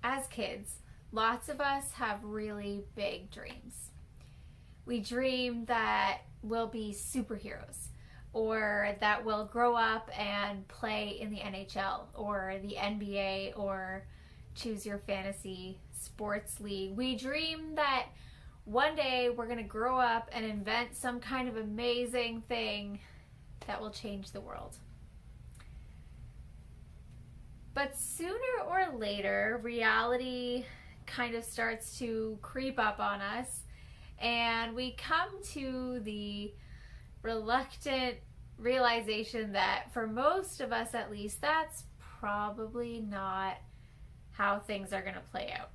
as kids, lots of us have really big dreams. We dream that we'll be superheroes, or that we'll grow up and play in the NHL or the NBA or choose your fantasy sports league. We dream that one day we're going to grow up and invent some kind of amazing thing that will change the world. But sooner or later, reality kind of starts to creep up on us, and we come to the reluctant realization that for most of us at least, that's probably not how things are going to play out.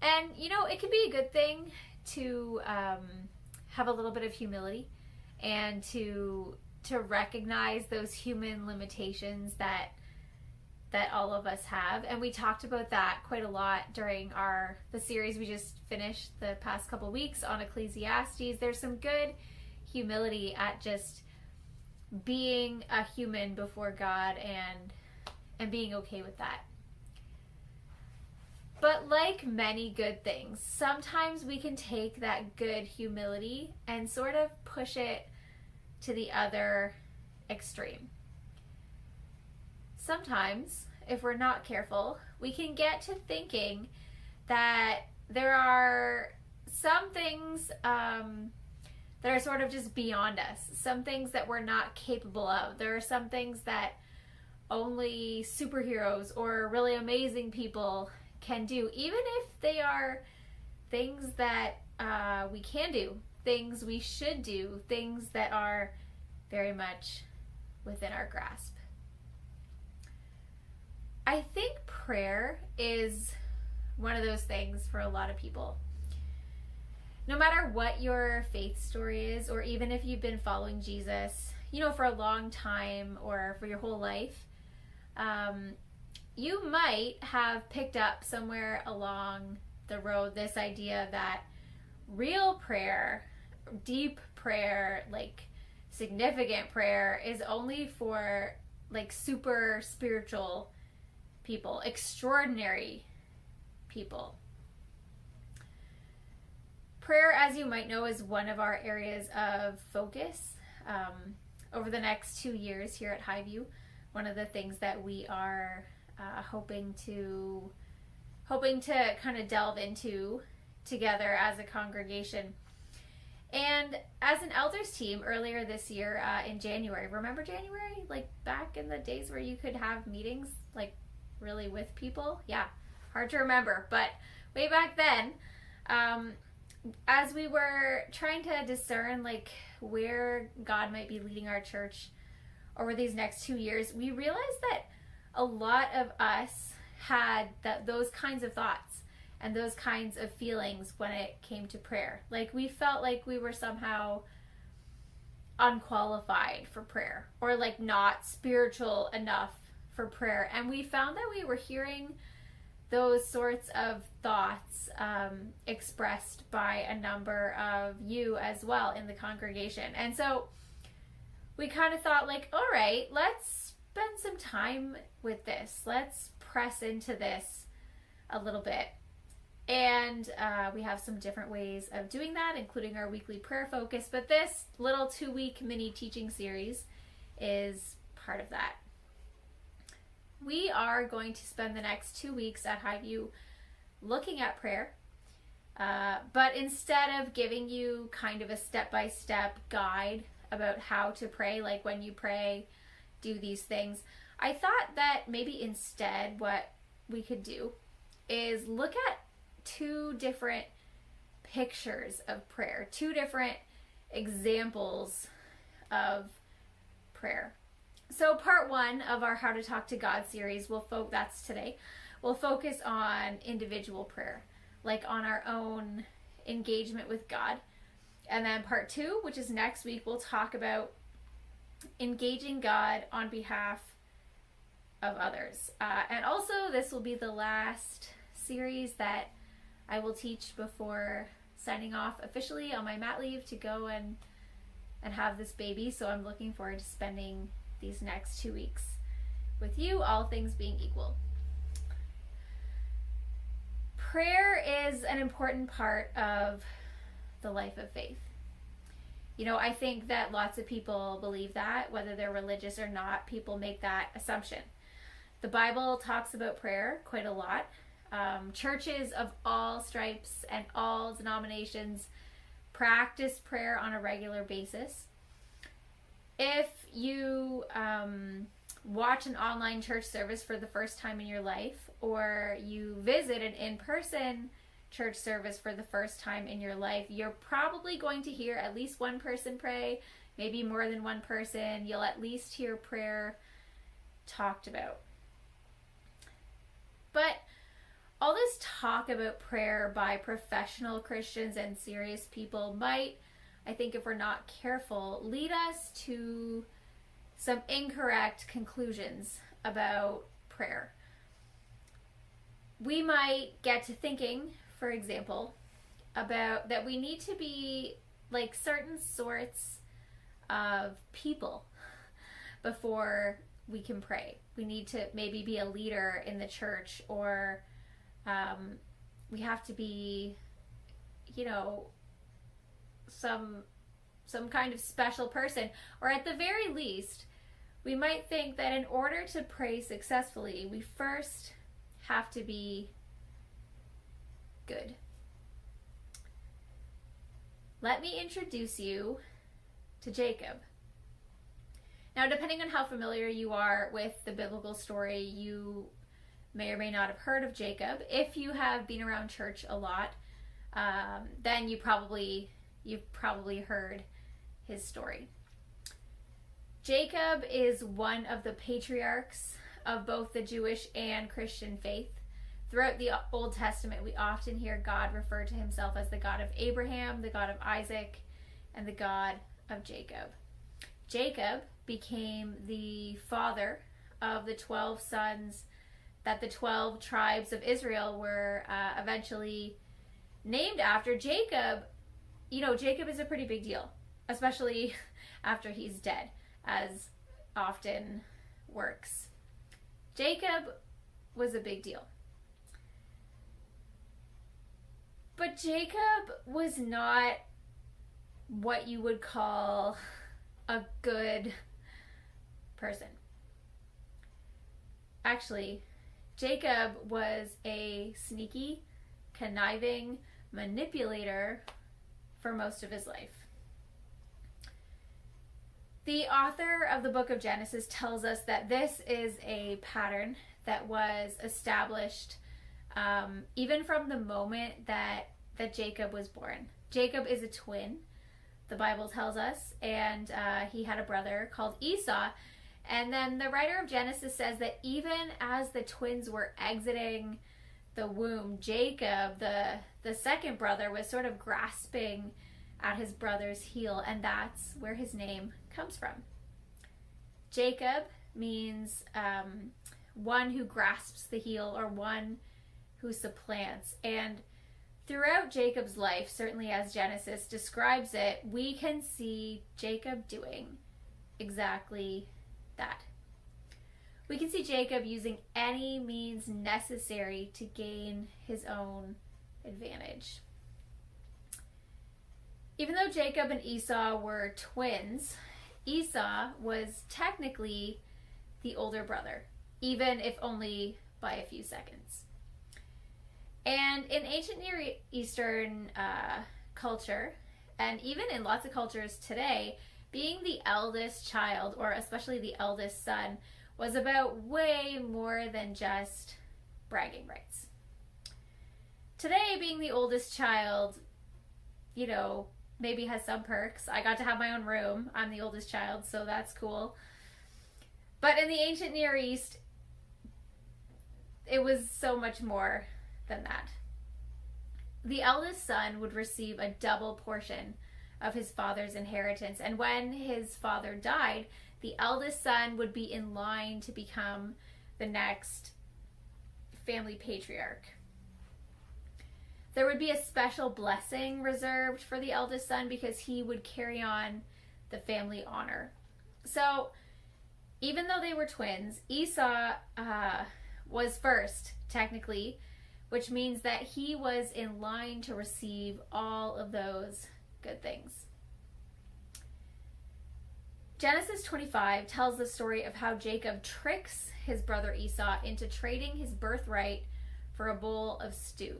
And it can be a good thing to have a little bit of humility and to recognize those human limitations that all of us have. And we talked about that quite a lot during the series we just finished the past couple weeks on Ecclesiastes. There's some good humility at just being a human before God and being okay with that. But like many good things, sometimes we can take that good humility and sort of push it to the other extreme. Sometimes, if we're not careful, we can get to thinking that there are some things that are sort of just beyond us, some things that we're not capable of. There are some things that only superheroes or really amazing people can do, even if they are things that we can do, things we should do, things that are very much within our grasp. I think prayer is one of those things for a lot of people. No matter what your faith story is, or even if you've been following Jesus, for a long time or for your whole life, you might have picked up somewhere along the road this idea that real prayer, deep prayer, like significant prayer, is only for like super spiritual people, extraordinary people. Prayer, as you might know, is one of our areas of focus. Over the next 2 years here at Highview, one of the things that we are hoping to kind of delve into together as a congregation. And as an elders team earlier this year in January, remember January? Like back in the days where you could have meetings like really with people? Yeah, hard to remember, but way back then, as we were trying to discern like where God might be leading our church over these next 2 years, we realized that a lot of us had those kinds of thoughts and those kinds of feelings when it came to prayer. Like we felt like we were somehow unqualified for prayer, or like not spiritual enough for prayer. And we found that we were hearing those sorts of thoughts expressed by a number of you as well in the congregation. And so we kind of thought like, all right, let's spend some time with this. Let's press into this a little bit. And we have some different ways of doing that, including our weekly prayer focus. But this little 2-week mini teaching series is part of that. We are going to spend the next 2 weeks at Highview looking at prayer. But instead of giving you kind of a step-by-step guide about how to pray, like when you pray, do these things, I thought that maybe instead what we could do is look at 2 different pictures of prayer, 2 different examples of prayer. So part 1 of our How to Talk to God series, that's today, we'll focus on individual prayer, like on our own engagement with God. And then part 2, which is next week, we'll talk about engaging God on behalf of others. And also, this will be the last series that I will teach before signing off officially on my mat leave to go and have this baby. So I'm looking forward to spending these next 2 weeks with you, all things being equal. prayer is an important part of the life of faith. You know, I think that lots of people believe that, whether they're religious or not, people make that assumption. The Bible talks about prayer quite a lot. Churches of all stripes and all denominations practice prayer on a regular basis. If you watch an online church service for the first time in your life, or you visit an in-person church service for the first time in your life, you're probably going to hear at least one person pray, maybe more than one person. You'll at least hear prayer talked about. But all this talk about prayer by professional Christians and serious people might, I think if we're not careful, lead us to some incorrect conclusions about prayer. We might get to thinking, for example, about that we need to be like certain sorts of people before we can pray. We need to maybe be a leader in the church, or we have to be, you know, some kind of special person. Or at the very least, we might think that in order to pray successfully, we first have to be good. Let me introduce you to Jacob. Now, depending on how familiar you are with the biblical story, you may or may not have heard of Jacob. If you have been around church a lot, then you've probably heard his story. Jacob is one of the patriarchs of both the Jewish and Christian faith. Throughout the Old Testament, we often hear God refer to himself as the God of Abraham, the God of Isaac, and the God of Jacob. Jacob became the father of the 12 sons that the 12 tribes of Israel were eventually named after. Jacob, you know, Jacob is a pretty big deal, especially after he's dead, as often works. Jacob was a big deal. But Jacob was not what you would call a good person. Actually, Jacob was a sneaky, conniving manipulator for most of his life. The author of the book of Genesis tells us that this is a pattern that was established even from the moment that Jacob was born. Jacob is a twin, the Bible tells us, and he had a brother called Esau. And then the writer of Genesis says that even as the twins were exiting the womb, Jacob, the second brother, was sort of grasping at his brother's heel, and that's where his name comes from. Jacob means one who grasps the heel, or one who supplants. And throughout Jacob's life, certainly as Genesis describes it, we can see Jacob doing exactly that. We can see Jacob using any means necessary to gain his own advantage. Even though Jacob and Esau were twins, Esau was technically the older brother, even if only by a few seconds. And in ancient Near Eastern culture, and even in lots of cultures today, being the eldest child, or especially the eldest son, was about way more than just bragging rights. Today, being the oldest child, you know, maybe has some perks. I got to have my own room. I'm the oldest child, so that's cool. But in the ancient Near East, it was so much more than that. The eldest son would receive a double portion of his father's inheritance, and when his father died, the eldest son would be in line to become the next family patriarch. There would be a special blessing reserved for the eldest son because he would carry on the family honor. So even though they were twins, Esau was first, technically, which means that he was in line to receive all of those good things. Genesis 25 tells the story of how Jacob tricks his brother Esau into trading his birthright for a bowl of stew.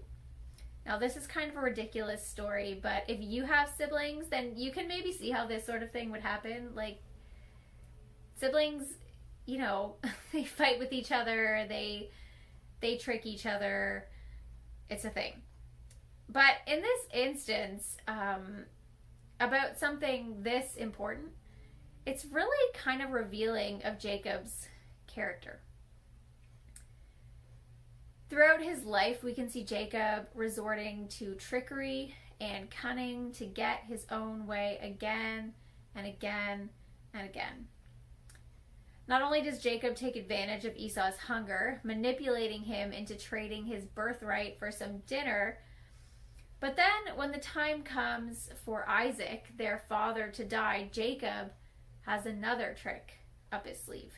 Now, this is kind of a ridiculous story, but if you have siblings, then you can maybe see how this sort of thing would happen. Like, siblings, they fight with each other, they trick each other. It's a thing. But in this instance, about something this important, it's really kind of revealing of Jacob's character. Throughout his life, we can see Jacob resorting to trickery and cunning to get his own way again and again and again. Not only does Jacob take advantage of Esau's hunger, manipulating him into trading his birthright for some dinner, but then when the time comes for Isaac, their father, to die, Jacob has another trick up his sleeve.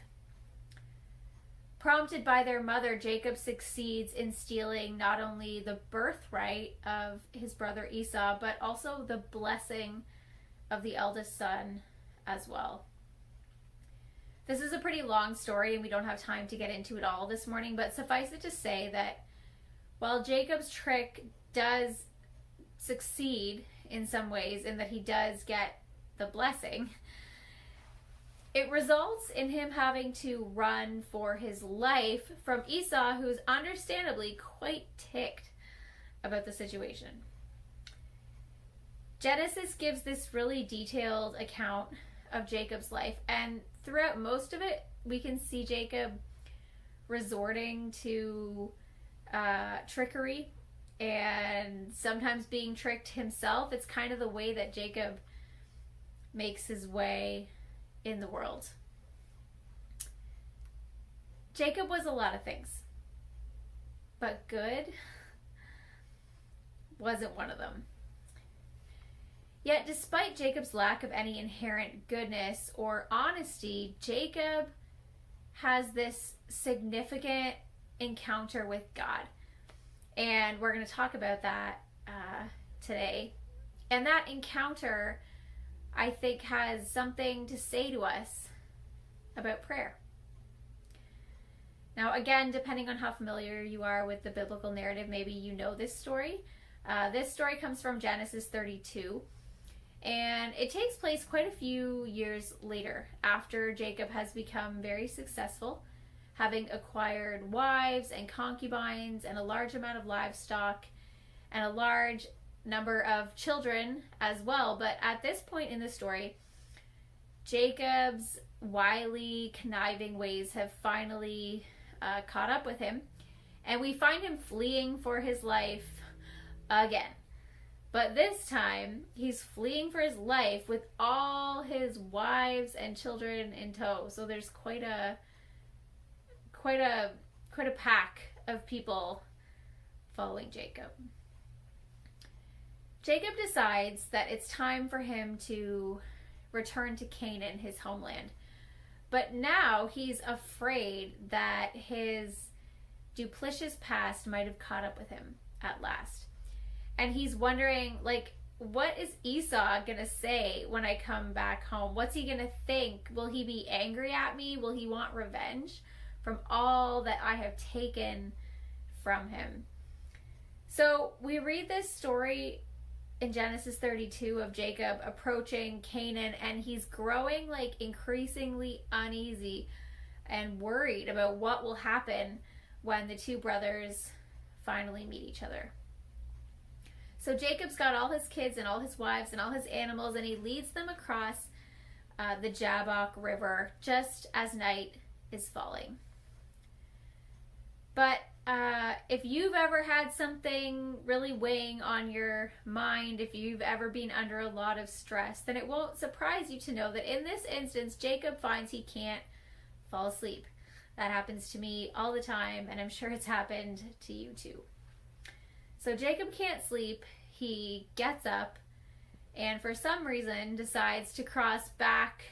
Prompted by their mother, Jacob succeeds in stealing not only the birthright of his brother Esau, but also the blessing of the eldest son as well. This is a pretty long story, and we don't have time to get into it all this morning, but suffice it to say that while Jacob's trick does succeed in some ways, in that he does get the blessing, it results in him having to run for his life from Esau, who's understandably quite ticked about the situation. Genesis gives this really detailed account of Jacob's life, and throughout most of it, we can see Jacob resorting to trickery and sometimes being tricked himself. It's kind of the way that Jacob makes his way in the world. Jacob was a lot of things, but good wasn't one of them. Yet, despite Jacob's lack of any inherent goodness or honesty, Jacob has this significant encounter with God. And we're going to talk about that today. And that encounter, I think, has something to say to us about prayer. Now, again, depending on how familiar you are with the biblical narrative, maybe you know this story. This story comes from Genesis 32. And it takes place quite a few years later, after Jacob has become very successful, having acquired wives and concubines and a large amount of livestock and a large number of children as well. But at this point in the story, Jacob's wily, conniving ways have finally caught up with him, and we find him fleeing for his life again. But this time, he's fleeing for his life with all his wives and children in tow. So there's quite a pack of people following Jacob. Jacob decides that it's time for him to return to Canaan, his homeland. But now he's afraid that his duplicitous past might have caught up with him at last. And he's wondering, what is Esau going to say when I come back home? What's he going to think? Will he be angry at me? Will he want revenge from all that I have taken from him? So we read this story in Genesis 32 of Jacob approaching Canaan, and he's growing increasingly uneasy and worried about what will happen when the two brothers finally meet each other. So Jacob's got all his kids and all his wives and all his animals, and he leads them across the Jabbok River just as night is falling. But if you've ever had something really weighing on your mind, if you've ever been under a lot of stress, then it won't surprise you to know that in this instance, Jacob finds he can't fall asleep. That happens to me all the time, and I'm sure it's happened to you too. So Jacob can't sleep. He gets up and for some reason decides to cross back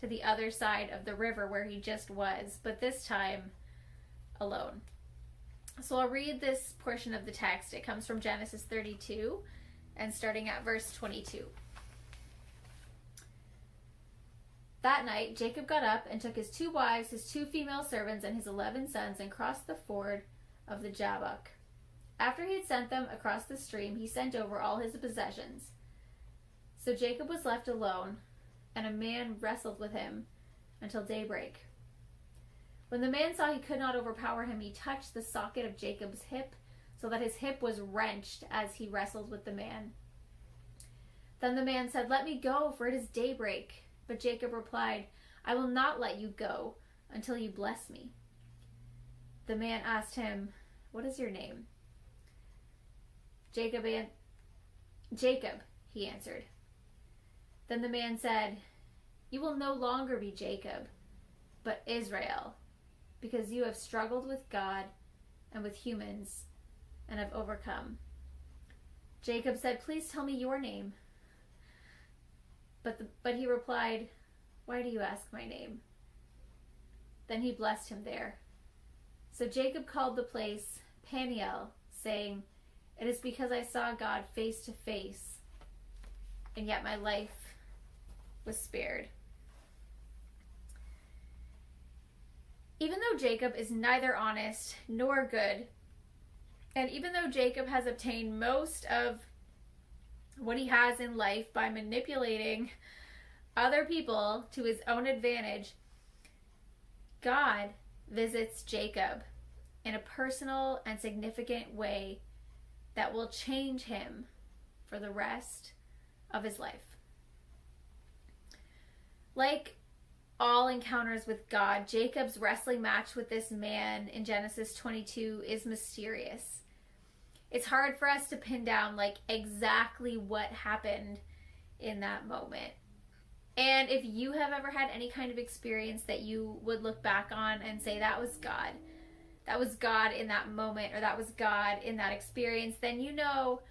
to the other side of the river where he just was, but this time alone. So I'll read this portion of the text. It comes from Genesis 32 and starting at verse 22. That night, Jacob got up and took his 2 wives, his 2 female servants, and his 11 sons and crossed the ford of the Jabbok. After he had sent them across the stream, he sent over all his possessions. So Jacob was left alone, and a man wrestled with him until daybreak. When the man saw he could not overpower him, he touched the socket of Jacob's hip, so that his hip was wrenched as he wrestled with the man. Then the man said, "Let me go, for it is daybreak." But Jacob replied, "I will not let you go until you bless me." The man asked him, "What is your name?" Jacob, he answered. Then the man said, "You will no longer be Jacob, but Israel, because you have struggled with God and with humans and have overcome." Jacob said, "Please tell me your name." But he replied, "Why do you ask my name?" Then he blessed him there. So Jacob called the place Peniel, saying, "It is because I saw God face to face, and yet my life was spared." Even though Jacob is neither honest nor good, and even though Jacob has obtained most of what he has in life by manipulating other people to his own advantage, God visits Jacob in a personal and significant way that will change him for the rest of his life. Like all encounters with God, Jacob's wrestling match with this man in Genesis 22 is mysterious. It's hard for us to pin down exactly what happened in that moment. And if you have ever had any kind of experience that you would look back on and say that was God in that moment, or that was God in that experience, then you know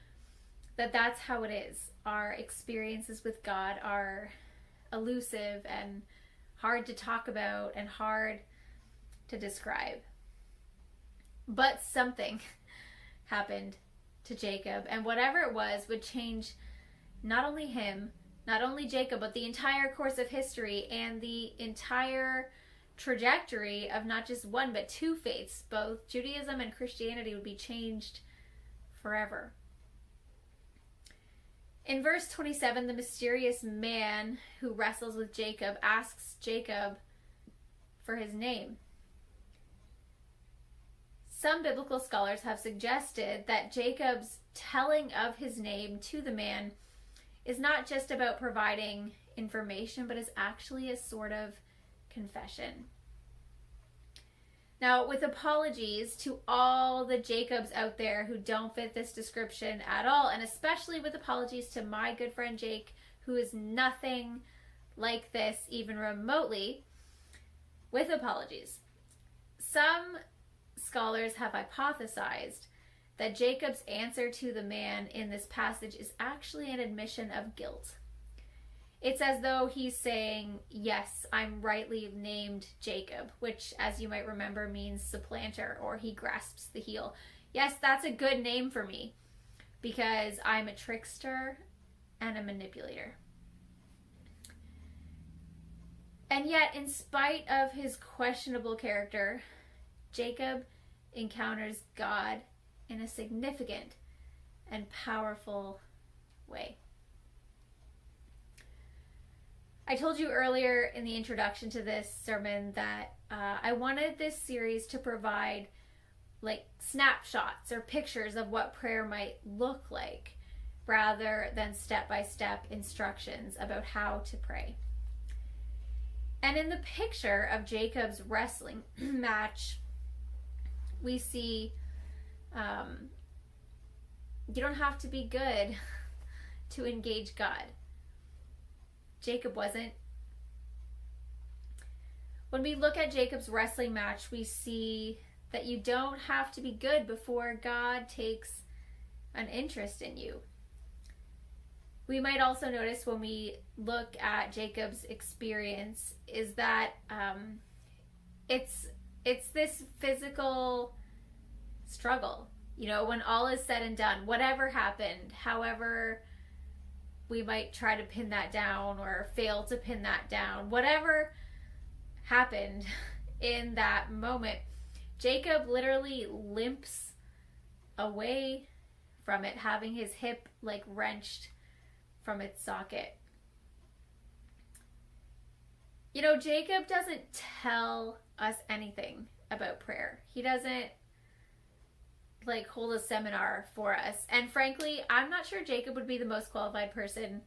that that's how it is. Our experiences with God are elusive and hard to talk about and hard to describe. But something happened to Jacob, and whatever it was would change not only him, not only Jacob, but the entire course of history and the entire trajectory of not just one but 2 faiths. Both Judaism and Christianity would be changed forever. In verse 27, the mysterious man who wrestles with Jacob asks Jacob for his name. Some biblical scholars have suggested that Jacob's telling of his name to the man is not just about providing information, but is actually a sort of confession. Now, with apologies to all the Jacobs out there who don't fit this description at all, and especially with apologies to my good friend Jake, who is nothing like this even remotely, with apologies. Some scholars have hypothesized that Jacob's answer to the man in this passage is actually an admission of guilt. It's as though he's saying, "Yes, I'm rightly named Jacob," which, as you might remember, means supplanter, or he grasps the heel. Yes, that's a good name for me because I'm a trickster and a manipulator. And yet, in spite of his questionable character, Jacob encounters God in a significant and powerful way. I told you earlier in the introduction to this sermon that I wanted this series to provide snapshots or pictures of what prayer might look like, rather than step-by-step instructions about how to pray. And in the picture of Jacob's wrestling match, we see you don't have to be good to engage God. Jacob wasn't. When we look at Jacob's wrestling match, we see that you don't have to be good before God takes an interest in you. We might also notice when we look at Jacob's experience is that it's this physical struggle. You know, when all is said and done, whatever happened, however we might try to pin that down or fail to pin that down, whatever happened in that moment, Jacob literally limps away from it, having his hip like wrenched from its socket. You know, Jacob doesn't tell us anything about prayer. He doesn't like hold a seminar for us. And frankly, I'm not sure Jacob would be the most qualified person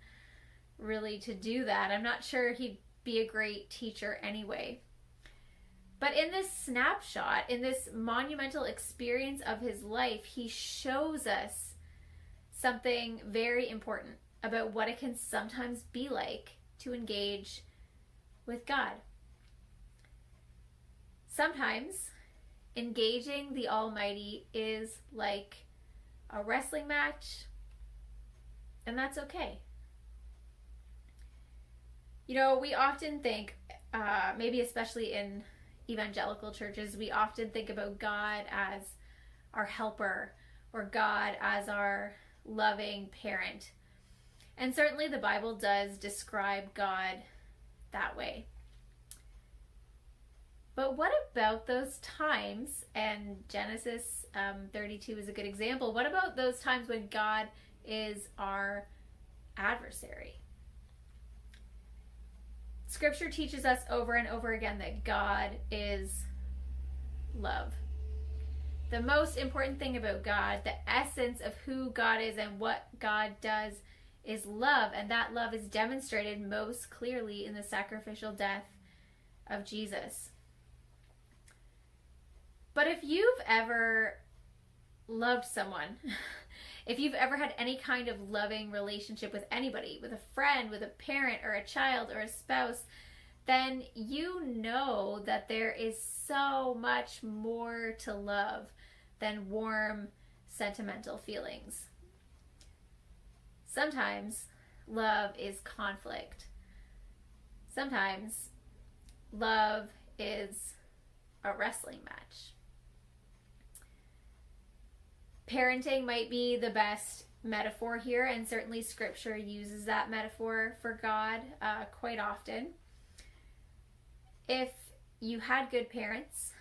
really to do that. I'm not sure he'd be a great teacher anyway. But in this snapshot, in this monumental experience of his life, he shows us something very important about what it can sometimes be like to engage with God. Sometimes engaging the Almighty is like a wrestling match, and that's okay. You know, we often think, maybe especially in evangelical churches, we often think about God as our helper or God as our loving parent. And certainly the Bible does describe God that way. But what about those times, and Genesis 32 is a good example, what about those times when God is our adversary? Scripture teaches us over and over again that God is love. The most important thing about God, the essence of who God is and what God does, is love, and that love is demonstrated most clearly in the sacrificial death of Jesus. But if you've ever loved someone, if you've ever had any kind of loving relationship with anybody, with a friend, with a parent, or a child, or a spouse, then you know that there is so much more to love than warm, sentimental feelings. Sometimes love is conflict. Sometimes love is a wrestling match. Parenting might be the best metaphor here, and certainly Scripture uses that metaphor for God quite often. If you had good parents,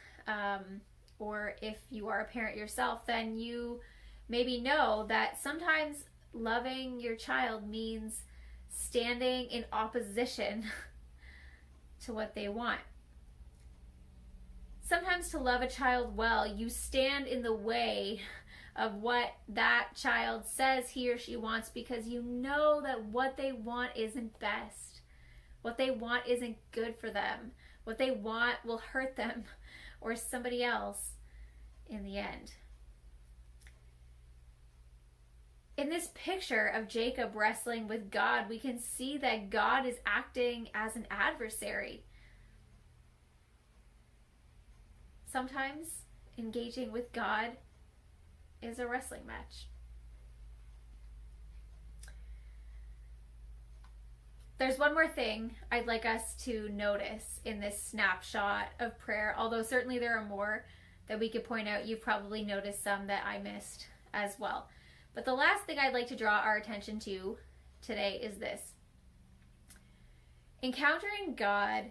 or if you are a parent yourself, then you maybe know that sometimes loving your child means standing in opposition to what they want. Sometimes to love a child well, you stand in the way of what that child says he or she wants, because you know that what they want isn't best. What they want isn't good for them. What they want will hurt them or somebody else in the end. In this picture of Jacob wrestling with God, we can see that God is acting as an adversary. Sometimes engaging with God is a wrestling match. There's one more thing I'd like us to notice in this snapshot of prayer, although certainly there are more that we could point out. You've probably noticed some that I missed as well. But the last thing I'd like to draw our attention to today is this. Encountering God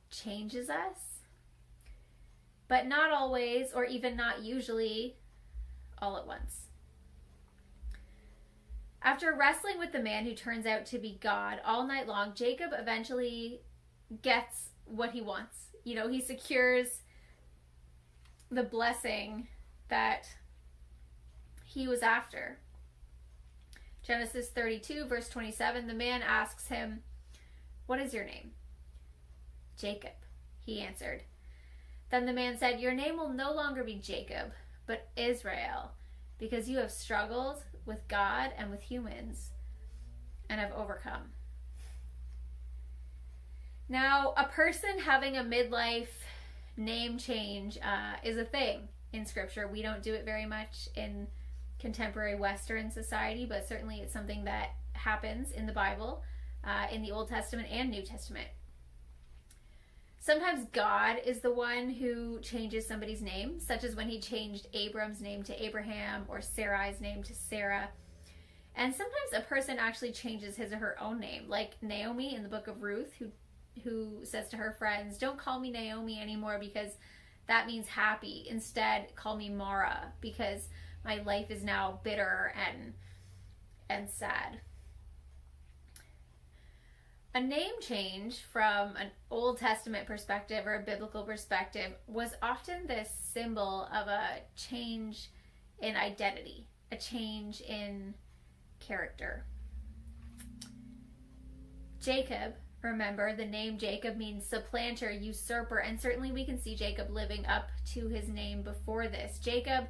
changes us, but not always, or even not usually, all at once. After wrestling with the man who turns out to be God all night long, Jacob eventually gets what he wants. You know, he secures the blessing that he was after. Genesis 32, verse 27, the man asks him, "What is your name?" "Jacob," he answered. Then the man said, "Your name will no longer be Jacob, but Israel, because you have struggled with God and with humans and have overcome." Now, a person having a midlife name change is a thing in Scripture. We don't do it very much in contemporary Western society, but certainly it's something that happens in the Bible, in the Old Testament and New Testament. Sometimes God is the one who changes somebody's name, such as when he changed Abram's name to Abraham or Sarai's name to Sarah. And sometimes a person actually changes his or her own name, like Naomi in the book of Ruth, who says to her friends, don't call me Naomi anymore because that means happy. Instead, call me Mara because my life is now bitter and sad. A name change from an Old Testament perspective or a biblical perspective was often this symbol of a change in identity, a change in character. Jacob, remember, the name Jacob means supplanter, usurper, and certainly we can see Jacob living up to his name before this. Jacob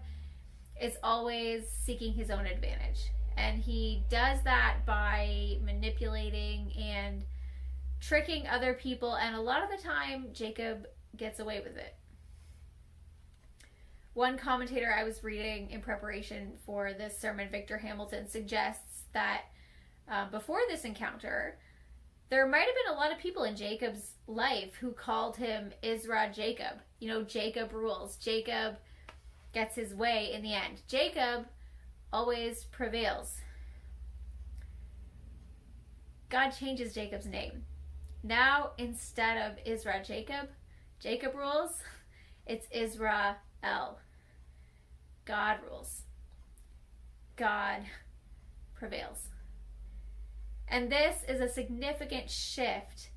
is always seeking his own advantage, and he does that by manipulating and tricking other people, and a lot of the time Jacob gets away with it. One commentator I was reading in preparation for this sermon, Victor Hamilton, suggests that before this encounter, there might have been a lot of people in Jacob's life who called him Israel Jacob. You know, Jacob rules. Jacob gets his way in the end. Jacob always prevails. God changes Jacob's name. Now, instead of Israel Jacob rules, it's Israel. God rules. God prevails. And this is a significant shift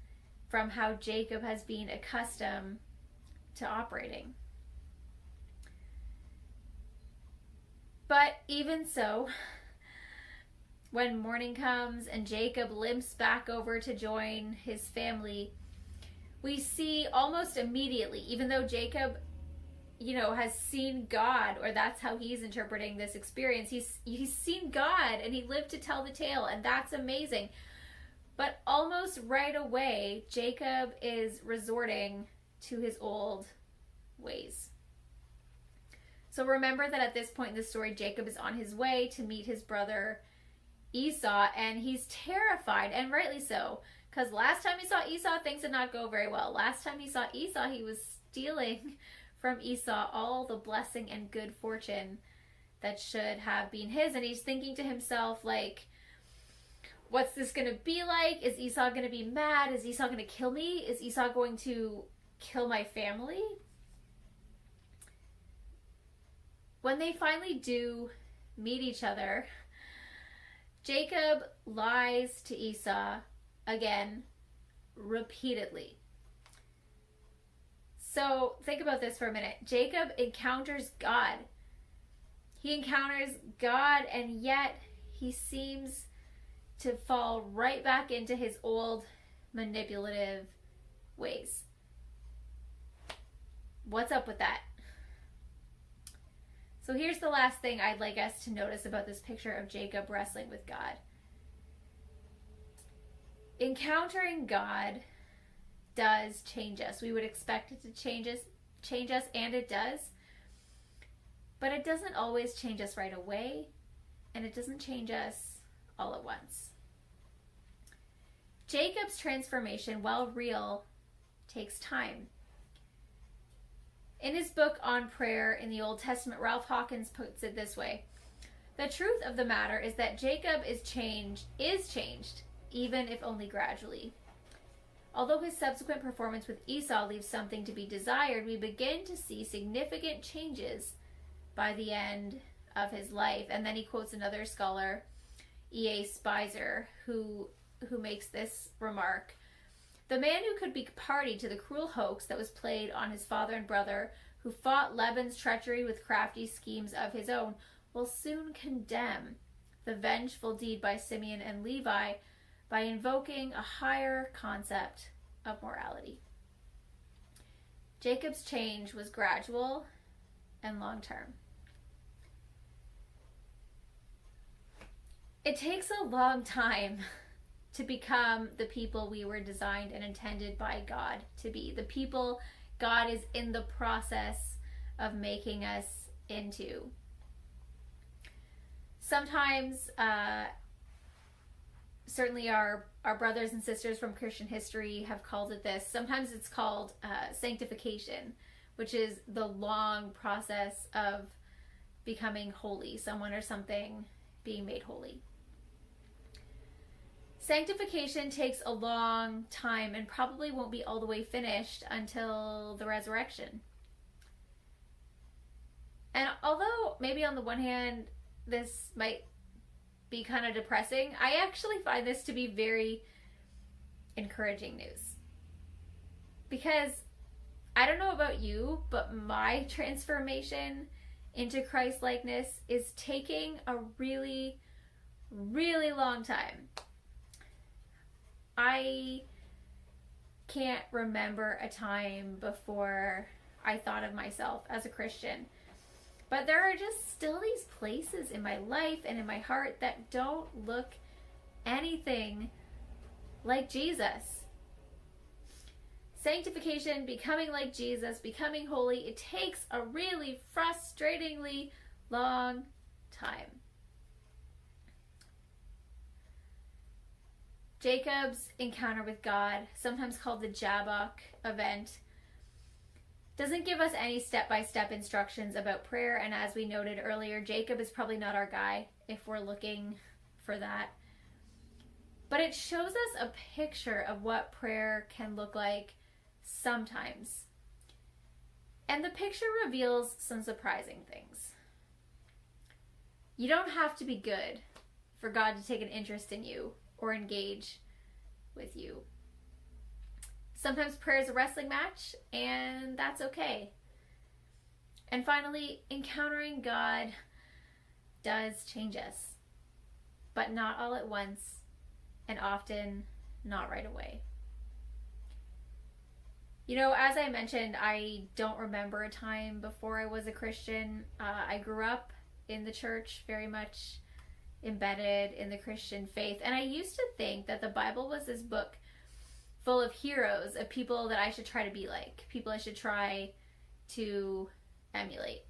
from how Jacob has been accustomed to operating. But even so, when morning comes and Jacob limps back over to join his family, we see almost immediately, even though Jacob, has seen God, or that's how he's interpreting this experience. He's seen God and he lived to tell the tale, and that's amazing. But almost right away, Jacob is resorting to his old ways. So remember that at this point in the story, Jacob is on his way to meet his brother Esau, and he's terrified, and rightly so, because last time he saw Esau, things did not go very well. Last time he saw Esau, he was stealing from Esau all the blessing and good fortune that should have been his, and he's thinking to himself, like, what's this going to be like? Is Esau going to be mad? Is Esau going to kill me? Is Esau going to kill my family? When they finally do meet each other, Jacob lies to Esau again, repeatedly. So think about this for a minute. Jacob encounters God. He encounters God, and yet he seems to fall right back into his old manipulative ways. What's up with that? So here's the last thing I'd like us to notice about this picture of Jacob wrestling with God. Encountering God does change us. We would expect it to change us, and it does. But it doesn't always change us right away, and it doesn't change us all at once. Jacob's transformation, while real, takes time. In his book on prayer in the Old Testament, Ralph Hawkins puts it this way: the truth of the matter is that Jacob is changed, even if only gradually. Although his subsequent performance with Esau leaves something to be desired, we begin to see significant changes by the end of his life. And then he quotes another scholar, E.A. Spicer, who makes this remark: the man who could be party to the cruel hoax that was played on his father and brother, who fought Laban's treachery with crafty schemes of his own, will soon condemn the vengeful deed by Simeon and Levi by invoking a higher concept of morality. Jacob's change was gradual and long-term. It takes a long time to become the people we were designed and intended by God to be, the people God is in the process of making us into. certainly our brothers and sisters from Christian history have called it this. Sometimes it's called sanctification, which is the long process of becoming holy, someone or something being made holy. Sanctification takes a long time and probably won't be all the way finished until the resurrection. And although maybe on the one hand this might be kind of depressing, I actually find this to be very encouraging news. Because I don't know about you, but my transformation into Christ-likeness is taking a really, really long time. I can't remember a time before I thought of myself as a Christian. But there are just still these places in my life and in my heart that don't look anything like Jesus. Sanctification, becoming like Jesus, becoming holy, it takes a really frustratingly long time. Jacob's encounter with God, sometimes called the Jabbok event, doesn't give us any step-by-step instructions about prayer, and as we noted earlier, Jacob is probably not our guy if we're looking for that. But it shows us a picture of what prayer can look like sometimes. And the picture reveals some surprising things. You don't have to be good for God to take an interest in you or engage with you. Sometimes prayer is a wrestling match, and that's okay. And finally, encountering God does change us, but not all at once, and often not right away. You know, as I mentioned, I don't remember a time before I was a Christian. I grew up in the church, very much embedded in the Christian faith, and I used to think that the Bible was this book full of heroes, of people that I should try to be like, people I should try to emulate.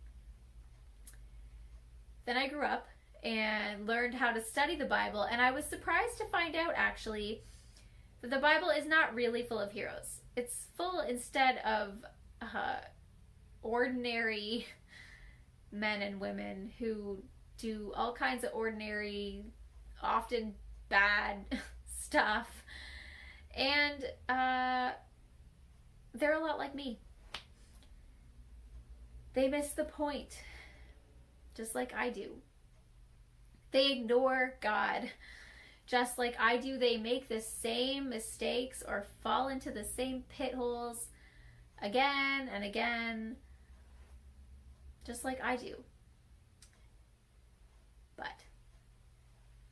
Then I grew up and learned how to study the Bible, and I was surprised to find out actually that the Bible is not really full of heroes. It's full instead of ordinary men and women who do all kinds of ordinary, often bad stuff. And they're a lot like me. They miss the point, just like I do. They ignore God, just like I do. They make the same mistakes or fall into the same pit holes again and again, just like I do.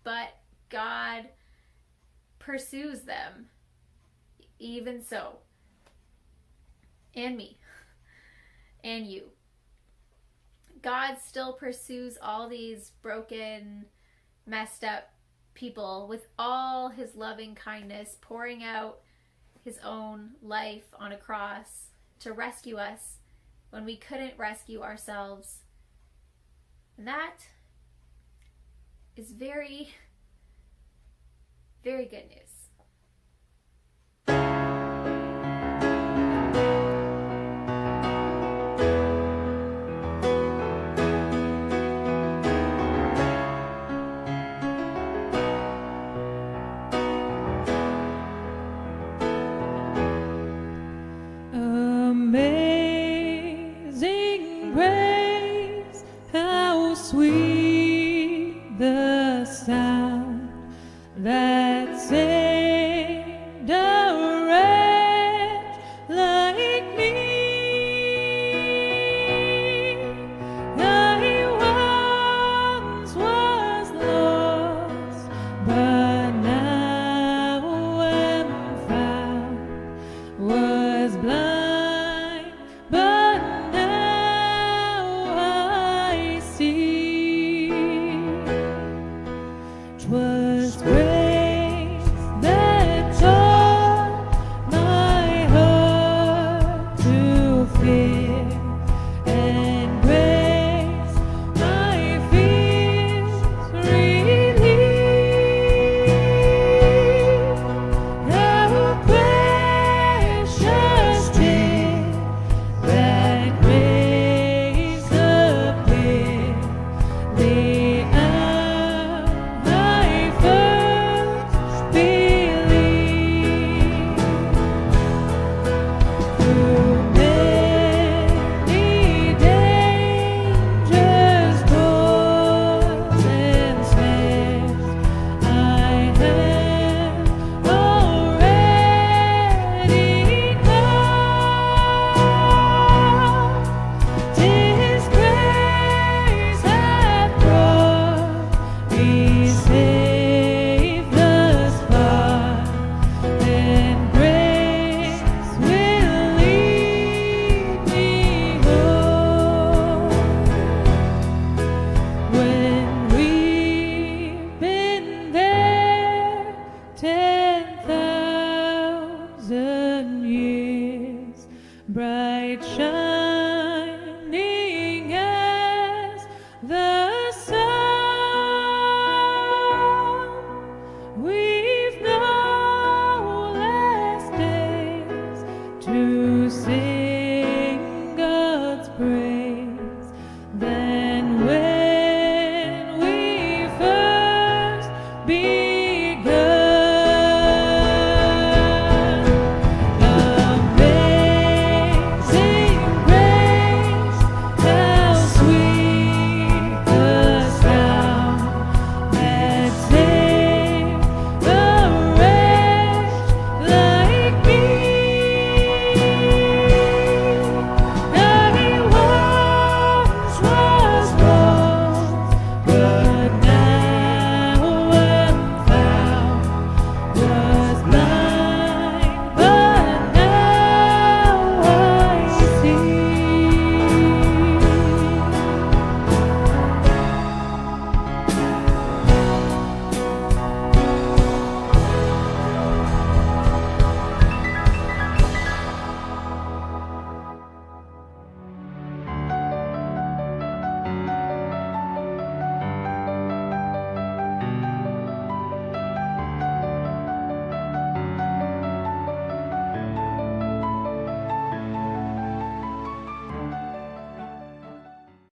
But God pursues them, even so, and me, and you. God still pursues all these broken, messed up people with all his loving kindness, pouring out his own life on a cross to rescue us when we couldn't rescue ourselves. And that is very, very good news. Amazing grace, how sweet